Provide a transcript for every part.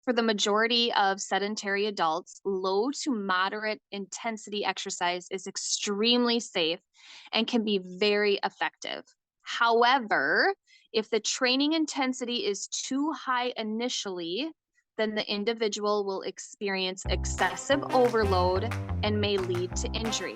For the majority of sedentary adults, low to moderate intensity exercise is extremely safe and can be very effective. However, if the training intensity is too high initially, then the individual will experience excessive overload and may lead to injury.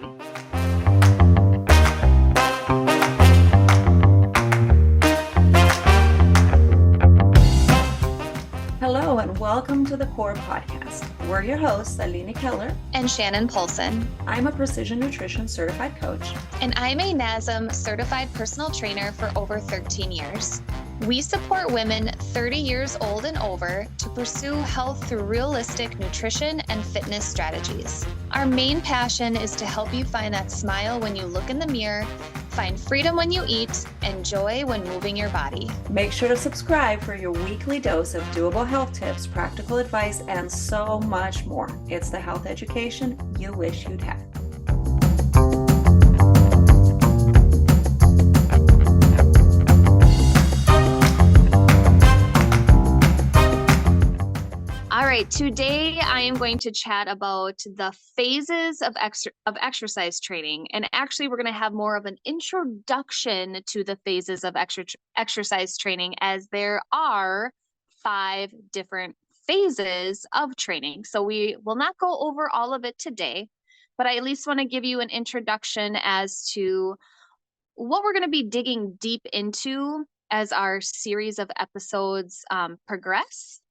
Hello and welcome to the Core Podcast. We're your hosts, Aline Keller And Shannon Polson. I'm a precision nutrition certified coach. And I'm a NASM certified personal trainer for over 13 years. We support women 30 years old and over to pursue health through realistic nutrition and fitness strategies. Our main passion is to help you find that smile when you look in the mirror, find freedom when you eat, and joy when moving your body. Make sure to subscribe for your weekly dose of doable health tips, practical advice, and so much more. It's the health education you wish you'd had. All right, today I am going to chat about the phases of exercise training. And actually, we're going to have more of an introduction to the phases of exercise training, as there are 5 different phases of training. So we will not go over all of it today, but I at least want to give you an introduction as to what we're going to be digging deep into as our series of episodes progress.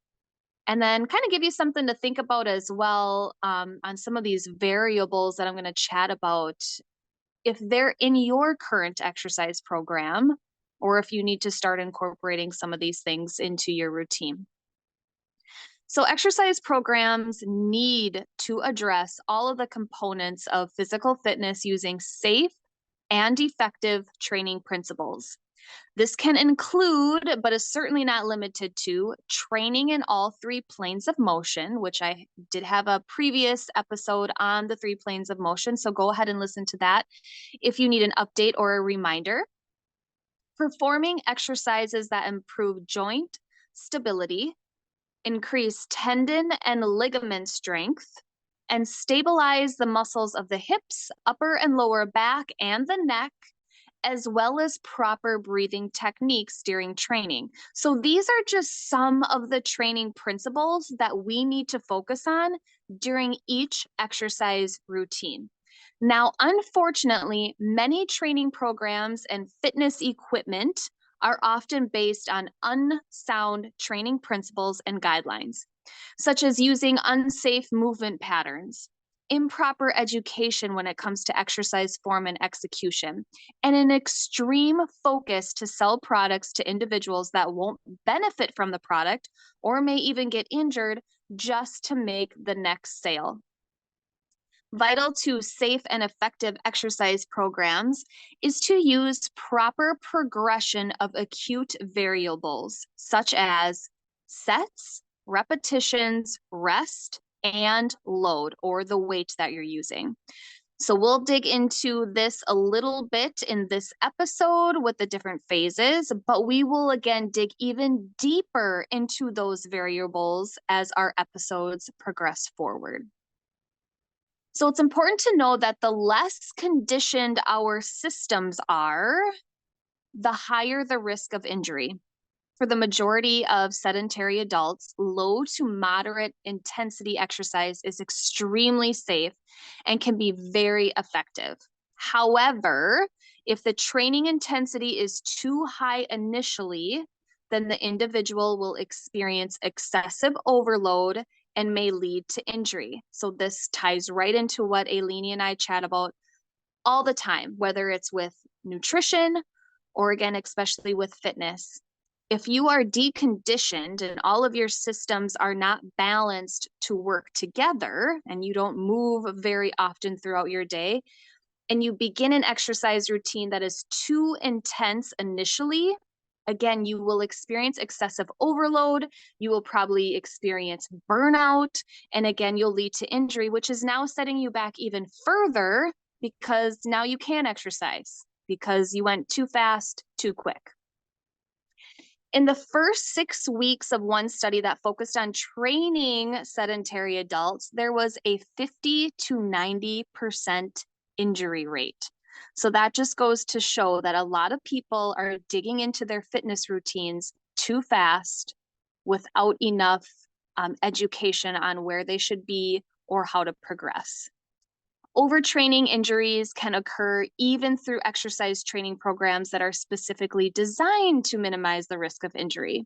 And then kind of give you something to think about as well on some of these variables that I'm going to chat about, if they're in your current exercise program, or if you need to start incorporating some of these things into your routine. So exercise programs need to address all of the components of physical fitness using safe and effective training principles. This can include, but is certainly not limited to, training in all 3 planes of motion, which I did have a previous episode on the 3 planes of motion. So go ahead and listen to that if you need an update or a reminder. Performing exercises that improve joint stability, increase tendon and ligament strength, and stabilize the muscles of the hips, upper and lower back, and the neck, as well as proper breathing techniques during training. So these are just some of the training principles that we need to focus on during each exercise routine. Now, unfortunately, many training programs and fitness equipment are often based on unsound training principles and guidelines, such as using unsafe movement patterns, improper education when it comes to exercise form and execution, and an extreme focus to sell products to individuals that won't benefit from the product or may even get injured just to make the next sale. Vital to safe and effective exercise programs is to use proper progression of acute variables, such as sets, repetitions, rest, and load, or the weight that you're using. So we'll dig into this a little bit in this episode with the different phases, but we will again dig even deeper into those variables as our episodes progress forward. So it's important to know that the less conditioned our systems are, the higher the risk of injury. For the majority of sedentary adults, low to moderate intensity exercise is extremely safe and can be very effective. However, if the training intensity is too high initially, then the individual will experience excessive overload and may lead to injury. So this ties right into what Aline and I chat about all the time, whether it's with nutrition or, again, especially with fitness. If you are deconditioned and all of your systems are not balanced to work together and you don't move very often throughout your day, and you begin an exercise routine that is too intense initially, again, you will experience excessive overload. You will probably experience burnout. And again, you'll lead to injury, which is now setting you back even further because now you can't exercise because you went too fast, too quick. In the first 6 weeks of one study that focused on training sedentary adults, there was a 50 to 90% injury rate. So that just goes to show that a lot of people are digging into their fitness routines too fast without enough education on where they should be or how to progress. Overtraining injuries can occur even through exercise training programs that are specifically designed to minimize the risk of injury.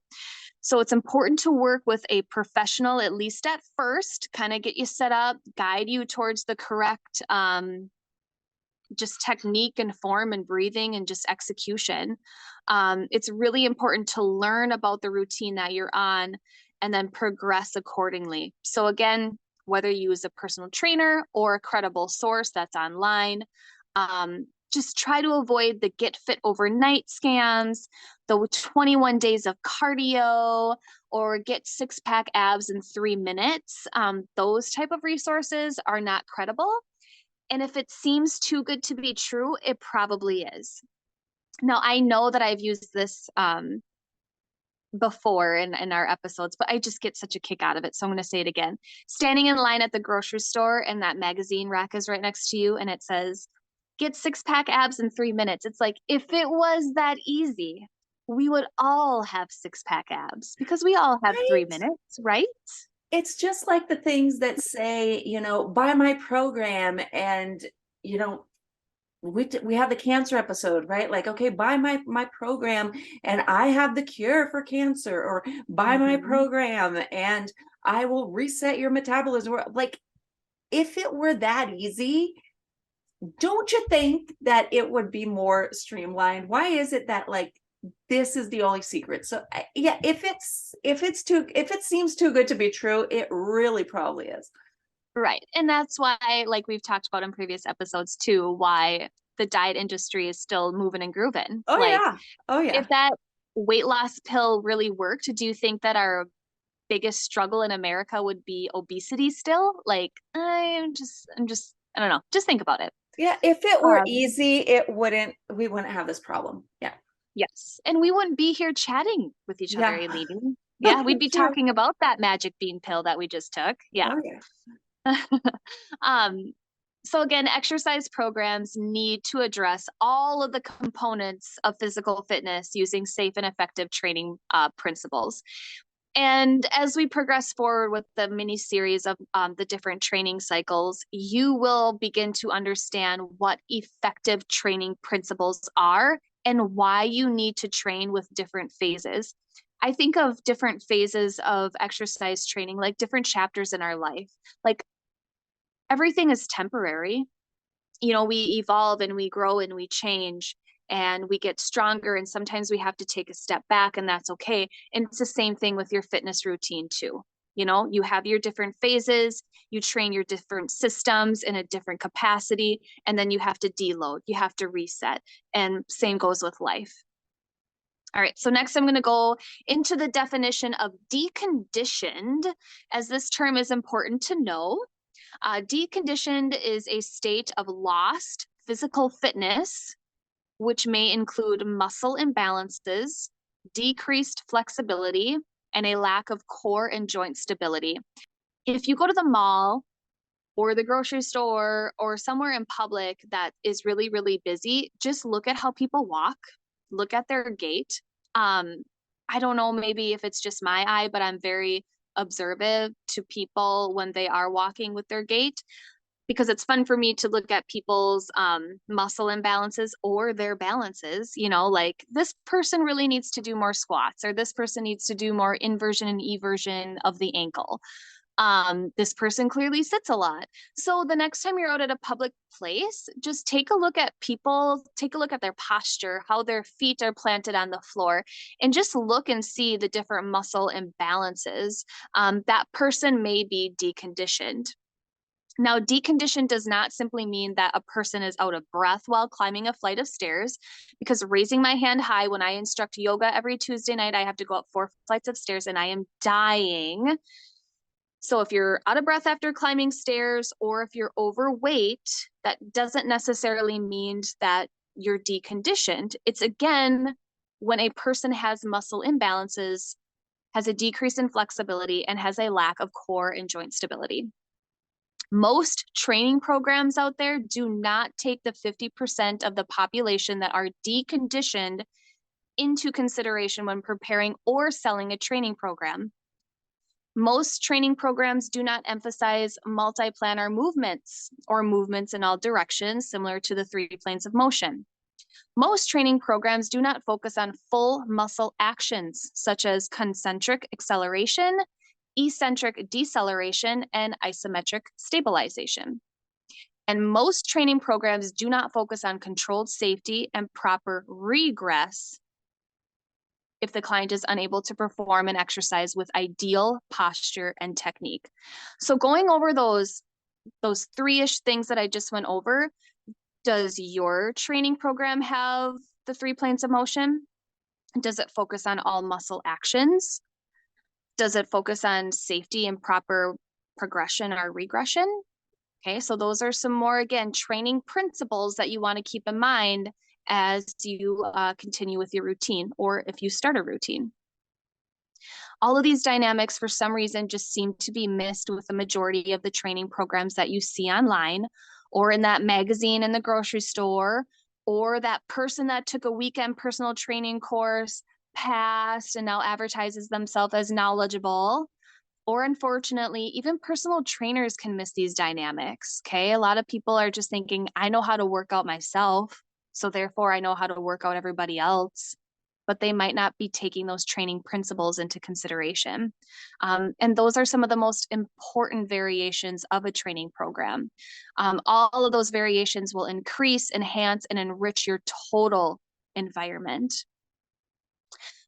So it's important to work with a professional, at least at first, kind of get you set up, guide you towards the correct just technique and form and breathing and just execution. It's really important to learn about the routine that you're on and then progress accordingly. So again, whether you use a personal trainer or a credible source that's online, just try to avoid the get fit overnight scams, the 21 days of cardio, or get 6-pack abs in 3 minutes. Those type of resources are not credible. And if it seems too good to be true, it probably is. Now, I know that I've used this before in our episodes, but I just get such a kick out of it. So I'm going to say it again. Standing in line at the grocery store and that magazine rack is right next to you and it says, get 6-pack abs in 3 minutes. It's like, if it was that easy, we would all have 6-pack abs because we all have 3 minutes, right? It's just like the things that say, buy my program, and we have the cancer episode, right? Like, okay, buy my program and I have the cure for cancer, or buy my program and I will reset your metabolism. Like, if it were that easy, don't you think that it would be more streamlined? Why is it that, like, this is the only secret? So yeah, if it seems too good to be true, it really probably is. Right. And that's why, like we've talked about in previous episodes too, why the diet industry is still moving and grooving. Oh Like, yeah. Oh yeah. if that weight loss pill really worked, do you think that our biggest struggle in America would be obesity still? Like, I don't know. Just think about it. Yeah, if it were Um, easy, we wouldn't have this problem. Yeah. yes. And we wouldn't be here chatting with each other, Yeah. Aileen. Yeah, we'd be True. talking about that magic bean pill that we just took. Yeah. Oh yeah. um, so again, exercise programs need to address all of the components of physical fitness using safe and effective training principles. And as we progress forward with the mini series of the different training cycles, you will begin to understand what effective training principles are and why you need to train with different phases. I think of different phases of exercise training like different chapters in our life. Like, everything is temporary. We evolve and we grow and we change and we get stronger, and sometimes we have to take a step back, and that's okay. And it's the same thing with your fitness routine too. You have your different phases, you train your different systems in a different capacity, and then you have to deload, you have to reset, and same goes with life. All right, so next I'm going to go into the definition of deconditioned, as this term is important to know. Deconditioned is a state of lost physical fitness, which may include muscle imbalances, decreased flexibility, and a lack of core and joint stability. If you go to the mall or the grocery store or somewhere in public that is really, really busy, just look at how people walk, look at their gait. I don't know, maybe if it's just my eye, but I'm very observant to people when they are walking with their gait, because it's fun for me to look at people's muscle imbalances or their balances. Like, this person really needs to do more squats, or this person needs to do more inversion and eversion of the ankle. This person clearly sits a lot. So the next time you're out at a public place, just take a look at people, take a look at their posture, how their feet are planted on the floor, and just look and see the different muscle imbalances. That person may be deconditioned. Now, deconditioned does not simply mean that a person is out of breath while climbing a flight of stairs, because raising my hand high when I instruct yoga every Tuesday night, I have to go up 4 flights of stairs and I am dying. So if you're out of breath after climbing stairs, or if you're overweight, that doesn't necessarily mean that you're deconditioned. It's, again, when a person has muscle imbalances, has a decrease in flexibility, and has a lack of core and joint stability. Most training programs out there do not take the 50% of the population that are deconditioned into consideration when preparing or selling a training program. Most training programs do not emphasize multi-planar movements or movements in all directions, similar to the 3 planes of motion. Most training programs do not focus on full muscle actions, such as concentric acceleration, eccentric deceleration, and isometric stabilization. And most training programs do not focus on controlled safety and proper regress if the client is unable to perform an exercise with ideal posture and technique. So going over those 3-ish things that I just went over, does your training program have the 3 planes of motion? Does it focus on all muscle actions? Does it focus on safety and proper progression or regression? Okay, so those are some more, again, training principles that you want to keep in mind as you continue with your routine, or if you start a routine. All of these dynamics, for some reason, just seem to be missed with the majority of the training programs that you see online, or in that magazine in the grocery store, or that person that took a weekend personal training course, passed, and now advertises themselves as knowledgeable. Or unfortunately, even personal trainers can miss these dynamics. Okay. A lot of people are just thinking, I know how to work out myself, so therefore I know how to work out everybody else. But they might not be taking those training principles into consideration. And those are some of the most important variations of a training program. All of those variations will increase, enhance, and enrich your total environment.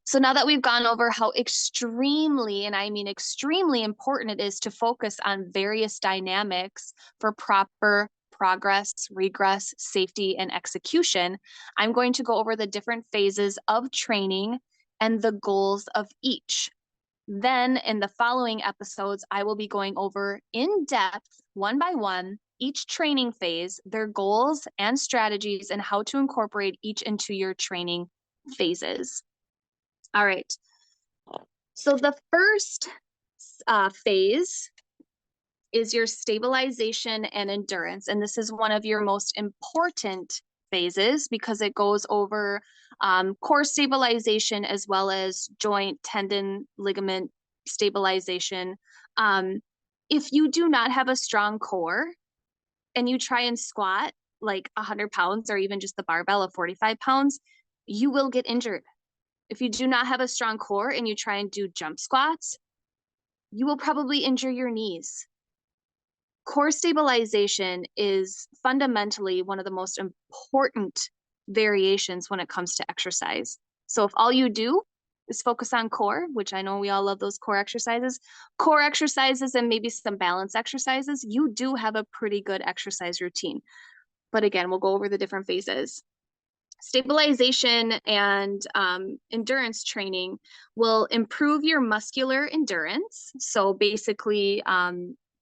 So now that we've gone over how extremely, and I mean extremely important it is to focus on various dynamics for proper progress, regress, safety, and execution, I'm going to go over the different phases of training and the goals of each. Then in the following episodes, I will be going over in depth, one by one, each training phase, their goals and strategies, and how to incorporate each into your training phases. All right. So the first phase is your stabilization and endurance. And this is one of your most important phases because it goes over core stabilization as well as joint, tendon, ligament stabilization. If you do not have a strong core and you try and squat like 100 pounds or even just the barbell of 45 pounds, you will get injured. If you do not have a strong core and you try and do jump squats, you will probably injure your knees. Core stabilization is fundamentally one of the most important variations when it comes to exercise. So if all you do is focus on core, which I know we all love those core exercises and maybe some balance exercises, you do have a pretty good exercise routine. But again, we'll go over the different phases. Stabilization and endurance training will improve your muscular endurance. So basically,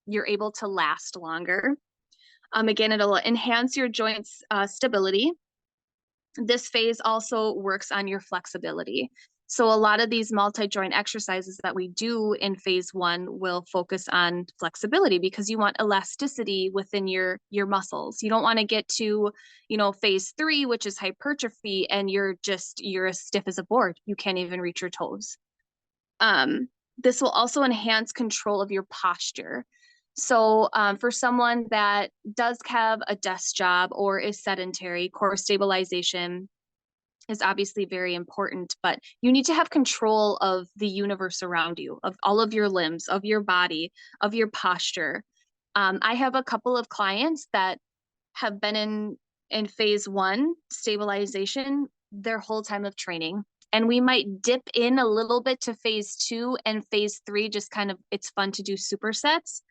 you're able to last longer. Again, it'll enhance your joints stability. This phase also works on your flexibility. So a lot of these multi-joint exercises that we do in phase 1 will focus on flexibility because you want elasticity within your muscles. You don't want to get to, phase 3, which is hypertrophy, and you're as stiff as a board. You can't even reach your toes. This will also enhance control of your posture. So for someone that does have a desk job or is sedentary, core stabilization is obviously very important, but you need to have control of the universe around you, of all of your limbs, of your body, of your posture. I have a couple of clients that have been in phase 1 stabilization their whole time of training. And we might dip in a little bit to phase 2 and phase 3, just kind of, it's fun to do supersets.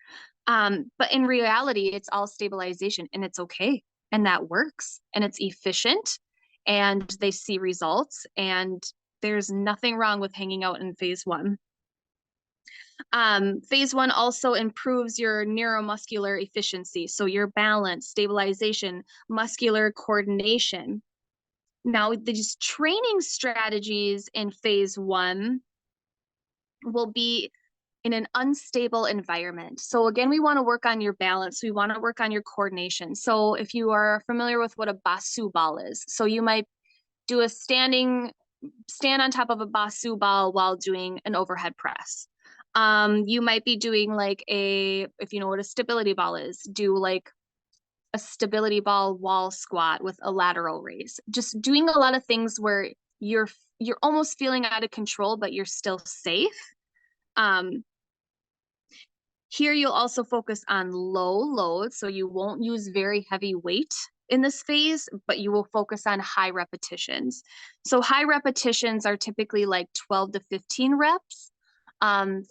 But in reality, it's all stabilization and it's okay. And that works and it's efficient and they see results and there's nothing wrong with hanging out in phase 1. Phase 1 also improves your neuromuscular efficiency. So your balance, stabilization, muscular coordination. Now, these training strategies in phase one will be in an unstable environment. So again, we want to work on your balance. We want to work on your coordination. So if you are familiar with what a basu ball is, so you might do a stand on top of a basu ball while doing an overhead press. You might be doing like if you know what a stability ball is, do like a stability ball wall squat with a lateral raise. Just doing a lot of things where you're almost feeling out of control, but you're still safe. Um, Here you'll also focus on low loads, so you won't use very heavy weight in this phase, but you will focus on high repetitions. So high repetitions are typically like 12 to 15 reps.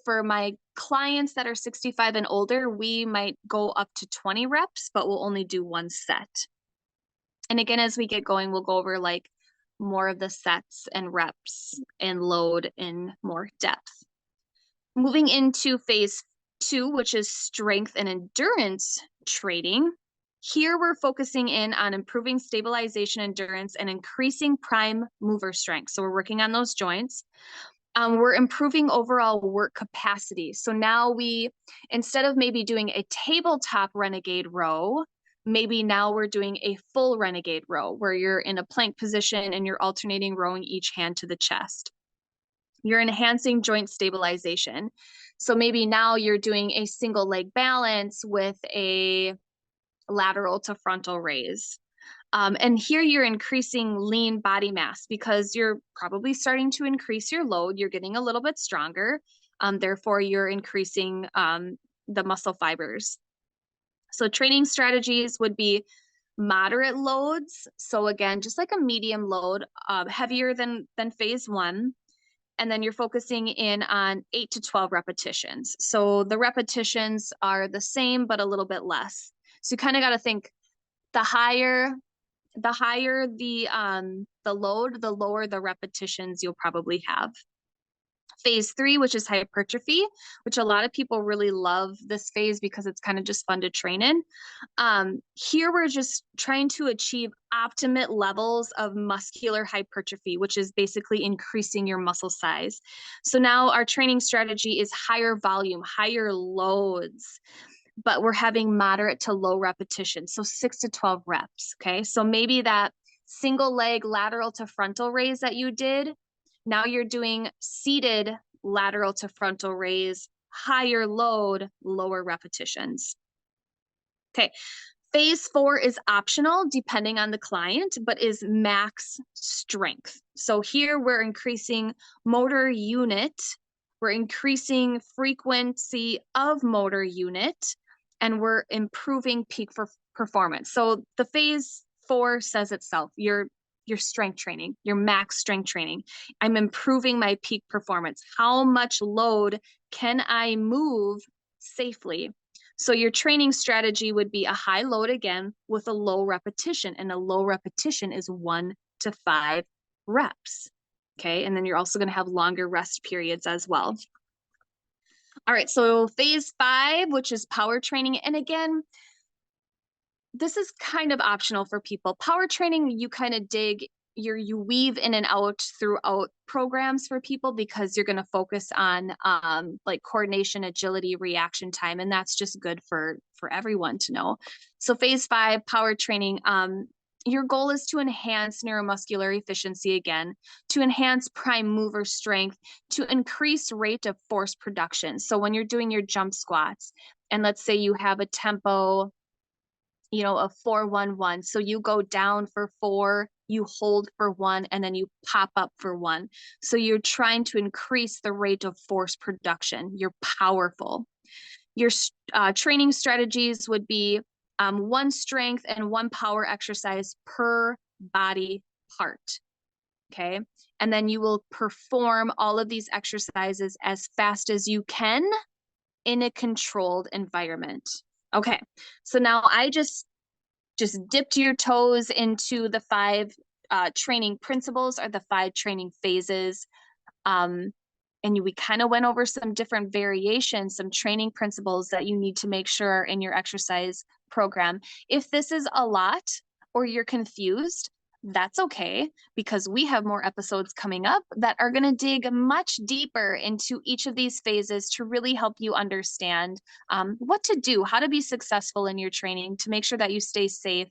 For my clients that are 65 and older, we might go up to 20 reps, but we'll only do one set. And again, as we get going, we'll go over like more of the sets and reps and load in more depth. Moving into phase two, which is strength and endurance training. Here we're focusing in on improving stabilization, endurance, and increasing prime mover strength. So we're working on those joints. We're improving overall work capacity. So now instead of maybe doing a tabletop renegade row, maybe now we're doing a full renegade row where you're in a plank position and you're alternating rowing each hand to the chest. You're enhancing joint stabilization. So maybe now you're doing a single leg balance with a lateral to frontal raise. And here you're increasing lean body mass because you're probably starting to increase your load. You're getting a little bit stronger. Therefore, you're increasing the muscle fibers. So training strategies would be moderate loads. So again, just like a medium load, heavier than phase one. And then you're focusing in on 8 to 12 repetitions. So the repetitions are the same, but a little bit less. So you kind of got to think the higher the load, the lower the repetitions you'll probably have. Phase three, which is hypertrophy, which a lot of people really love this phase because it's kind of just fun to train in. Here we're just trying to achieve optimate levels of muscular hypertrophy, which is basically increasing your muscle size. So now our training strategy is higher volume, higher loads, but we're having moderate to low repetitions. So 6 to 12 reps. Okay. So maybe that single leg lateral to frontal raise that you did, now you're doing seated lateral to frontal raise, higher load, lower repetitions. Okay. Phase four is optional depending on the client, but is max strength. So here we're increasing motor unit, we're increasing frequency of motor unit, and we're improving peak performance. So the phase four says itself, your strength training, your max strength training. I'm improving my peak performance. How much load can I move safely? So your training strategy would be a high load again with a low repetition, and a low repetition is 1 to 5 reps. Okay, and then you're also going to have longer rest periods as well. All right, so phase 5, which is power training. And again, this is kind of optional for people. Power training, you kind of you weave in and out throughout programs for people because you're going to focus on like coordination, agility, reaction time, and that's just good for everyone to know. So phase 5, power training, your goal is to enhance neuromuscular efficiency again, to enhance prime mover strength, to increase rate of force production. So when you're doing your jump squats, and let's say you have a tempo, you know, a 4-1-1. So you go down for 4, you hold for 1, and then you pop up for 1. So you're trying to increase the rate of force production. You're powerful. Your training strategies would be 1 strength and 1 power exercise per body part. Okay. And then you will perform all of these exercises as fast as you can in a controlled environment. Okay, so now I just dipped your toes into the 5 training principles or the 5 training phases. And we kind of went over some different variations, some training principles that you need to make sure are in your exercise program. If this is a lot or you're confused, that's okay, because we have more episodes coming up that are going to dig much deeper into each of these phases to really help you understand what to do, how to be successful in your training to make sure that you stay safe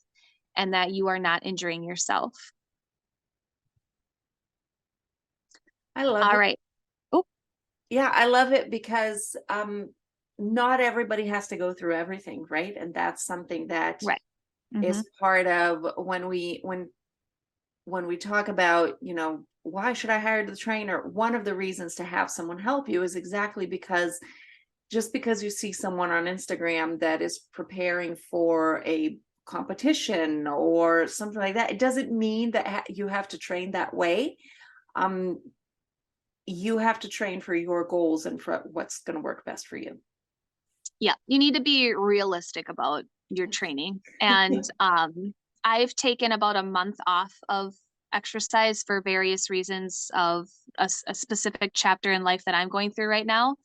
and that you are not injuring yourself. I love All it. right. Oh, Yeah, I love it because not everybody has to go through everything, right? And that's something that right. is part of when we talk about, you know, why should I hire the trainer? One of the reasons to have someone help you is exactly because just because you see someone on Instagram that is preparing for a competition or something like that, it doesn't mean that you have to train that way. You have to train for your goals and for what's going to work best for you. Yeah, you need to be realistic about your training. And I've taken about a month off of exercise for various reasons of a specific chapter in life that I'm going through right now.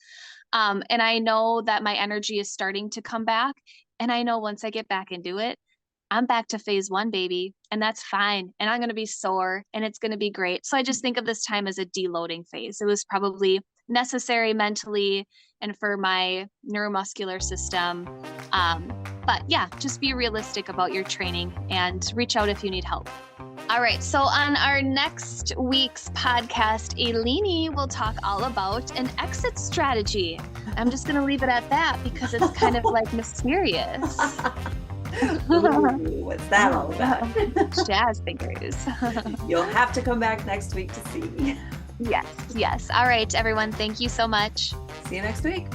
And I know that my energy is starting to come back. And I know once I get back into it, I'm back to phase one, baby, and that's fine. And I'm going to be sore and it's going to be great. So I just think of this time as a deloading phase. It was probably necessary mentally and for my neuromuscular system. But yeah, just be realistic about your training and reach out if you need help. All right, so on our next week's podcast, Eleni will talk all about an exit strategy. I'm just going to leave it at that because it's kind of like mysterious. Ooh, what's that all about? Jazz fingers. You'll have to come back next week to see. Yes. All right, everyone. Thank you so much. See you next week.